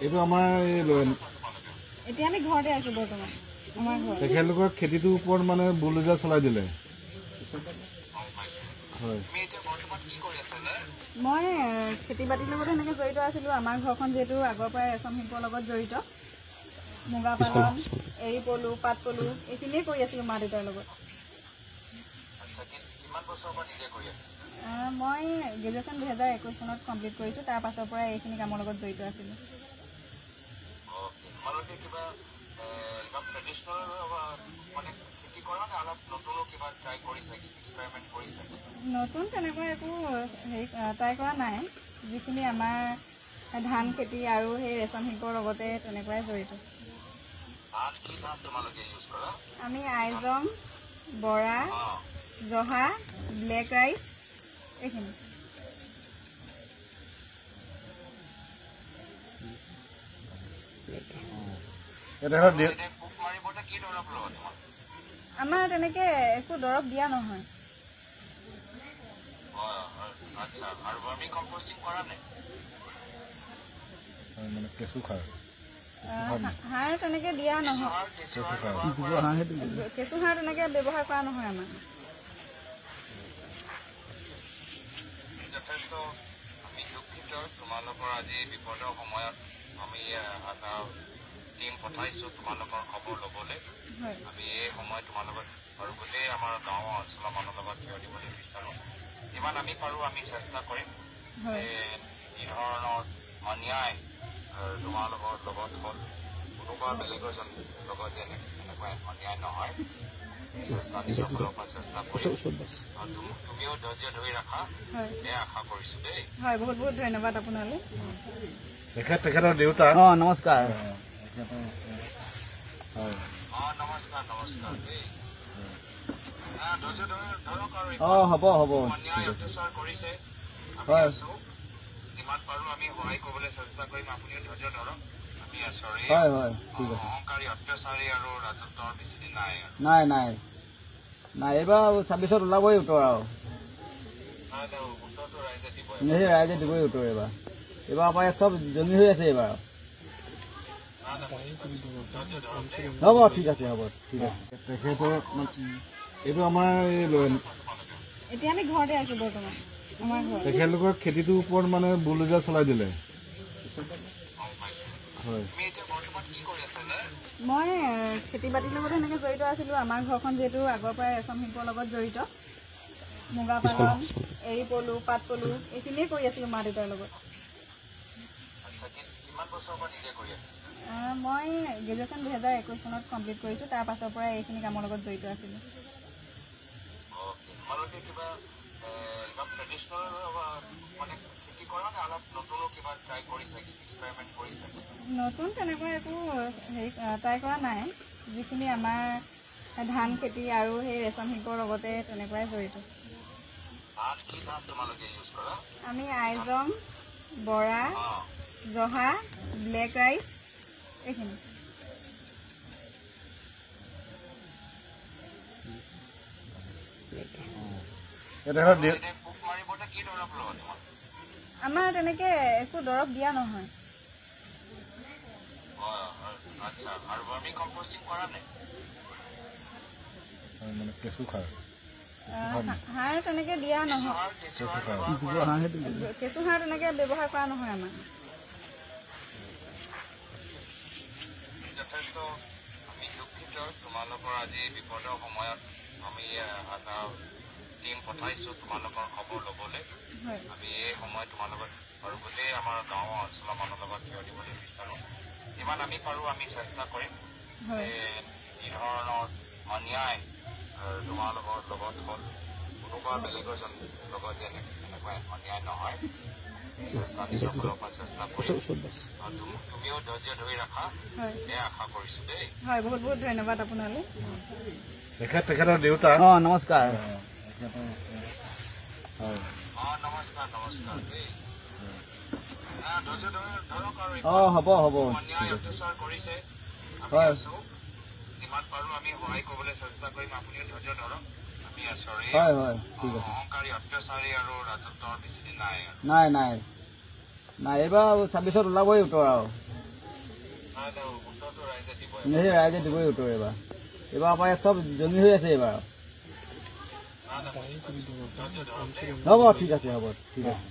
এইটো আমাৰ এতিয়া আমি ঘৰতে আছো বৰ্তমান আমাৰ ঘৰ তেখেতলোকৰ খেতিটোৰ ওপৰত মানে বুলডোজাৰ চলাই দিলে হয় মই খেতি বাতিৰ লগত এনেকৈ জড়িত আছিলোঁ আমাৰ ঘৰখন যিহেতু আগৰ পৰাই ৰেচম শিল্পৰ লগত জড়িত মুগা পালন এৰী পলু পাট পলু এইখিনিয়ে কৰি আছিলোঁ মা দেউতাৰ লগত মই গ্ৰেজুৱেশ্যন 2021 চনত কমপ্লিট কৰিছোঁ তাৰ পাছৰ পৰা এইখিনি কামৰ লগত জড়িত আছিলোঁ নতুন তেনেকৈ একো হেৰি ট্ৰাই কৰা নাই যিখিনি আমাৰ ধান খেতি আৰু সেই ৰেচম শিল্পৰ লগতে তেনেকুৱাই জড়িত আমি আইজং বৰা জহা ব্লেক ৰাইচ এইখিনি আমাৰ তেনেকৈ একো দৰৱ দিয়া নহয় সাৰ তেনেকৈ দিয়া নহয় কেঁচু সাৰ তেনেকৈ ব্যৱহাৰ কৰা নহয় আমাৰ যথেষ্ট আমি দুঃখিত তোমালোকৰ আজি বিপদৰ সময়ত আমি এটা টিম পঠাইছোঁ তোমালোকৰ খবৰ ল'বলৈ আমি এই সময় তোমালোকৰ আৰু গোটেই আমাৰ গাঁও অঞ্চলৰ মানুহৰ লগত থিয় দিবলৈ বিচাৰোঁ যিমান আমি পাৰোঁ আমি চেষ্টা কৰিম যি ধৰণৰ অন্যায় তোমালোকৰ লগত হ'ল কোনোবা বেলেগৰ লগত যেনে এনেকুৱা অন্যায় নহয় নিজৰ ফালৰ পৰা চেষ্টা কৰিম তুমিও ধৈৰ্য ধৰি ৰাখা এয়া আশা কৰিছোঁ দেই হয় বহুত বহুত ধন্যবাদ আপোনালৈ তেখেতৰ দেউতা নমস্কাৰ নমস্কাৰ নমস্কাৰ দেই ধৈৰ্য ধৰক আৰু হ'ব হ'ব অন্যায় অত্যাচাৰ কৰিছে আমি আছোঁ যিমান পাৰোঁ আমি সহায় কৰিবলৈ চেষ্টা কৰিম আপুনিও ধৈৰ্য ধৰক আমি আছোঁ অহংকাৰী অত্যাচাৰী আৰু ৰাজত্বৰ বেছিদিন নাই নাই এইবাৰ 26ত ওলাবই উত্তৰ আৰু উত্তৰটো ৰাইজে দিব ৰাইজে দিবই উত্তৰ এইবাৰ আমাৰ ইয়াত চব জমি হৈ আছে এইবাৰ হ'ব ঠিক আছে তেখেতৰ এইটো আমাৰ এতিয়া আমি ঘৰতে আছো বৰ্তমান আমাৰ ঘৰ তেখেতলোকৰ খেতিটোৰ ওপৰত মানে বুলডোজাৰ চলাই দিলে হয় মই খেতি বাতিৰ লগত এনেকৈ জড়িত আছিলোঁ আমাৰ ঘৰখন যিহেতু আগৰ পৰাই ৰেচম শিল্পৰ লগত জড়িত মুগা পালন এৰী পলু পাট পলু এইখিনিয়ে কৰি আছিলোঁ মা দেউতাৰ লগত মই গ্ৰেজুৱেশ্যন 2021 চনত কমপ্লিট কৰিছোঁ তাৰ পাছৰ পৰা এইখিনি কামৰ লগত জড়িত আছিলোঁ নতুন তেনেকৈ একো হেৰি ট্ৰাই কৰা নাই যিখিনি আমাৰ ধান খেতি আৰু সেই ৰেচম শিল্পৰ লগতে তেনেকুৱাই জড়িত আমি আইজং বৰা জহা ব্লেক ৰাইচ এইখিনি আমাৰ তেনেকৈ একো দৰৱ দিয়া নহয় সাৰ তেনেকৈ দিয়া নহয় কেঁচু সাৰ তেনেকৈ ব্যৱহাৰ কৰা নহয় আমাৰ যথেষ্ট আমি দুঃখিত তোমালোকৰ আজি বিপদৰ সময়ত আমি এটা টিম পঠাইছোঁ তোমালোকৰ খবৰ ল'বলৈ আমি এই সময় তোমালোকৰ আৰু গোটেই আমাৰ গাঁও অঞ্চলৰ মানুহৰ লগত থিয় দিবলৈ বিচাৰোঁ যিমান আমি পাৰোঁ আমি চেষ্টা কৰিম যি ধৰণৰ অন্যায় তোমালোকৰ লগত হ'ল কোনোবা বেলেগৰ লগত যেনে এনেকুৱা অন্যায় নহয় নিজৰ ফালৰ পৰা চেষ্টা কৰিম তুমিও ধৈৰ্য ধৰি ৰাখা এয়া আশা কৰিছোঁ দেই হয় বহুত বহুত ধন্যবাদ আপোনালৈ তেখেতৰ দেউতা নমস্কাৰ নমস্কাৰ নমস্কাৰ দেই ধৈৰ্য ধৰক আৰু হ'ব অন্যায় অত্যাচাৰ কৰিছে আমি আছোঁ যিমান পাৰোঁ আমি সহায় কৰিবলৈ চেষ্টা কৰিম আপুনিও ধৈৰ্য ধৰক আমি আছোঁ অহংকাৰী অত্যাচাৰী আৰু ৰাজত্বৰ বেছিদিন নাই নাই এইবাৰ 26ত ওলাবই উত্তৰ আৰু উত্তৰটো ৰাইজে দিব। ৰাইজে দিবই উত্তৰ এইবাৰ আমাৰ ইয়াত চব জমি হৈ আছে এইবাৰ। হ'ব ঠিক আছে, হ'ব ঠিক আছে।